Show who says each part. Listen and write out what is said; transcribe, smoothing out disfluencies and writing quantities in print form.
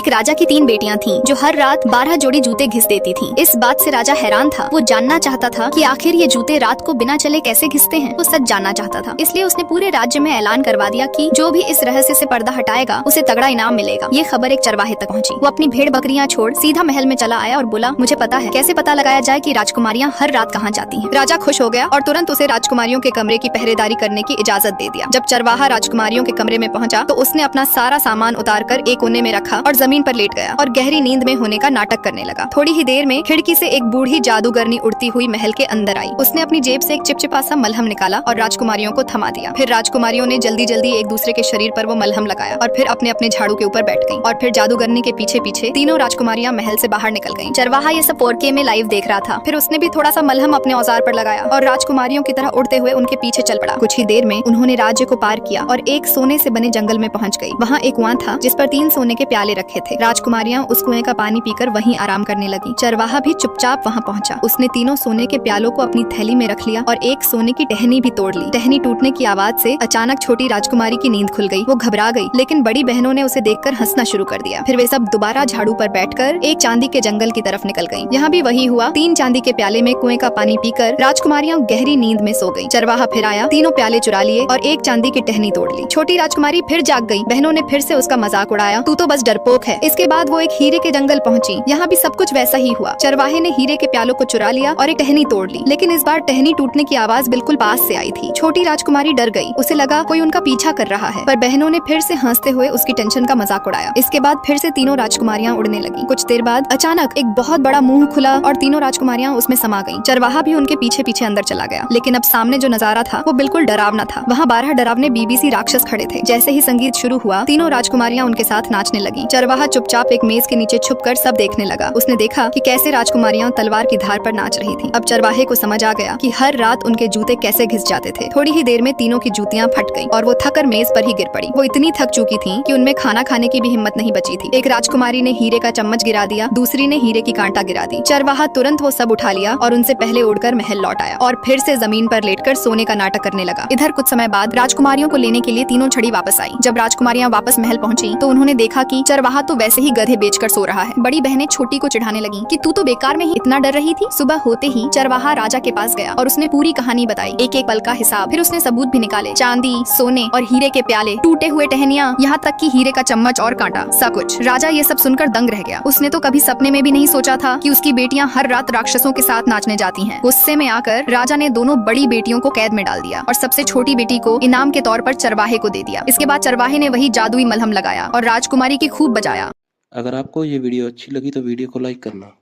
Speaker 1: एक राजा की 3 बेटियां थीं, जो हर रात 12 जोड़ी जूते घिस देती थीं। इस बात से राजा हैरान था। वो जानना चाहता था कि आखिर ये जूते रात को बिना चले कैसे घिसते हैं। वो सच जानना चाहता था, इसलिए उसने पूरे राज्य में ऐलान करवा दिया कि जो भी इस रहस्य से पर्दा हटाएगा उसे तगड़ा इनाम मिलेगा। ये खबर एक चरवाहे तक पहुंची। वो अपनी भेड़ बकरियां छोड़ सीधा महल में चला आया और बोला, मुझे पता है कैसे पता लगाया जाए कि राजकुमारियां हर रात कहाँ जाती हैं। राजा खुश हो गया और तुरंत उसे राजकुमारियों के कमरे की पहरेदारी करने की इजाजत दे दिया। जब चरवाहा राजकुमारियों के कमरे में पहुंचा तो उसने अपना सारा सामान उतारकर एक कोने में रखा और जमीन पर लेट गया और गहरी नींद में होने का नाटक करने लगा। थोड़ी ही देर में खिड़की से एक बूढ़ी जादूगरनी उड़ती हुई महल के अंदर आई। उसने अपनी जेब से एक चिपचिपा सा मलहम निकाला और राजकुमारियों को थमा दिया। फिर राजकुमारियों ने जल्दी जल्दी एक दूसरे के शरीर पर वो मलहम लगाया और फिर अपने अपने झाड़ू के ऊपर बैठ गईं। और फिर जादूगरनी के पीछे पीछे तीनों राजकुमारियां महल से बाहर निकल गईं। चरवाहा ये सब 4K में लाइव देख रहा था। फिर उसने भी थोड़ा सा मलहम अपने औजार पर लगाया और राजकुमारियों की तरह उड़ते हुए उनके पीछे चल पड़ा। कुछ ही देर में उन्होंने राज्य को पार किया और एक सोने से बने जंगल में पहुंच गई। वहाँ एक कुआं था जिस पर 3 सोने के प्याले रखे थे। राजकुमारियां उस कुएं का पानी पीकर वहीं आराम करने लगी। चरवाहा भी चुपचाप वहाँ पहुंचा। उसने तीनों सोने के प्यालों को अपनी थैली में रख लिया और एक सोने की टहनी भी तोड़ ली। टहनी टूटने की आवाज से अचानक छोटी राजकुमारी की नींद खुल गई। वो घबरा गई, लेकिन बड़ी बहनों ने उसे देखकर हंसना शुरू कर दिया। फिर वे सब दोबारा झाड़ू पर बैठकर एक चांदी के जंगल की तरफ निकल गईं। यहाँ भी वही हुआ। 3 चांदी के प्याले में कुएं का पानी पीकर राजकुमारियां गहरी नींद में सो गईं। चरवाहा फिर आया, तीनों प्याले चुरा लिए और एक चांदी की टहनी तोड़ ली। छोटी राजकुमारी फिर जाग गई। बहनों ने फिर से उसका मजाक उड़ाया, तू तो बस डरपोक है। इसके बाद वो एक हीरे के जंगल पहुंची। यहाँ भी सब कुछ वैसा ही हुआ। चरवाहे ने हीरे के प्यालों को चुरा लिया और एक टहनी तोड़ ली, लेकिन इस बार टहनी टूटने की आवाज बिल्कुल पास से आई थी। छोटी राजकुमारी डर गई। उसे लगा कोई उनका पीछा कर रहा है, पर बहनों ने फिर से हंसते हुए उसकी टेंशन का मजाक उड़ाया। इसके बाद फिर से तीनों राजकुमारियां उड़ने लगी। कुछ देर बाद अचानक एक बहुत बड़ा मुंह खुला और तीनों राजकुमारियां उसमें समा गईं। चरवाहा भी उनके पीछे पीछे अंदर चला गया, लेकिन अब सामने जो नजारा था वो बिल्कुल डरावना था। वहाँ 12 डरावने BBC राक्षस खड़े थे। जैसे ही संगीत शुरू हुआ, तीनों राजकुमारियां उनके साथ नाचने लगी। चरवाहा चुपचाप एक मेज के नीचे छुपकर सब देखने लगा। उसने देखा कि कैसे राजकुमारियां तलवार की धार पर नाच रही थीं। अब चरवाहे को समझ आ गया कि हर रात उनके जूते कैसे घिस जाते थे। थोड़ी ही देर में तीनों की जूतियां फट गईं और वो थककर मेज पर ही गिर पड़ी। वो इतनी थक चुकी थीं कि उनमें खाना खाने की भी हिम्मत नहीं बची थी। एक राजकुमारी ने हीरे का चम्मच गिरा दिया, दूसरी ने हीरे की कांटा गिरा दी। चरवाहा तुरंत वो सब उठा लिया और उनसे पहले उड़कर महल लौट आया और फिर से जमीन पर लेटकर सोने का नाटक करने लगा। इधर कुछ समय बाद राजकुमारियों को लेने के लिए तीनों छड़ी वापस आई। जब राजकुमारियां वापस महल पहुंची तो उन्होंने देखा कि चरवाहा तो वैसे ही गधे बेचकर सो रहा है। बड़ी बहनें छोटी को चिढ़ाने लगी कि तू तो बेकार में ही इतना डर रही थी। सुबह होते ही चरवाहा राजा के पास गया और उसने पूरी कहानी बताई, एक एक पल का हिसाब। फिर उसने सबूत भी निकाले, चांदी, सोने और हीरे के प्याले, टूटे हुए टहनियां, यहाँ तक कि हीरे का चम्मच और कांटा, सब कुछ। राजा ये सब सुनकर दंग रह गया। उसने तो कभी सपने में भी नहीं सोचा था कि उसकी बेटियां हर रात राक्षसों के साथ नाचने जाती हैं। गुस्से में आकर राजा ने दोनों बड़ी बेटियों को कैद में डाल दिया और सबसे छोटी बेटी को इनाम के तौर पर चरवाहे को दे दिया। इसके बाद चरवाहे ने वही जादुई मलहम लगाया और राजकुमारी की खूब बजाया।
Speaker 2: अगर आपको ये वीडियो अच्छी लगी तो वीडियो को लाइक करना।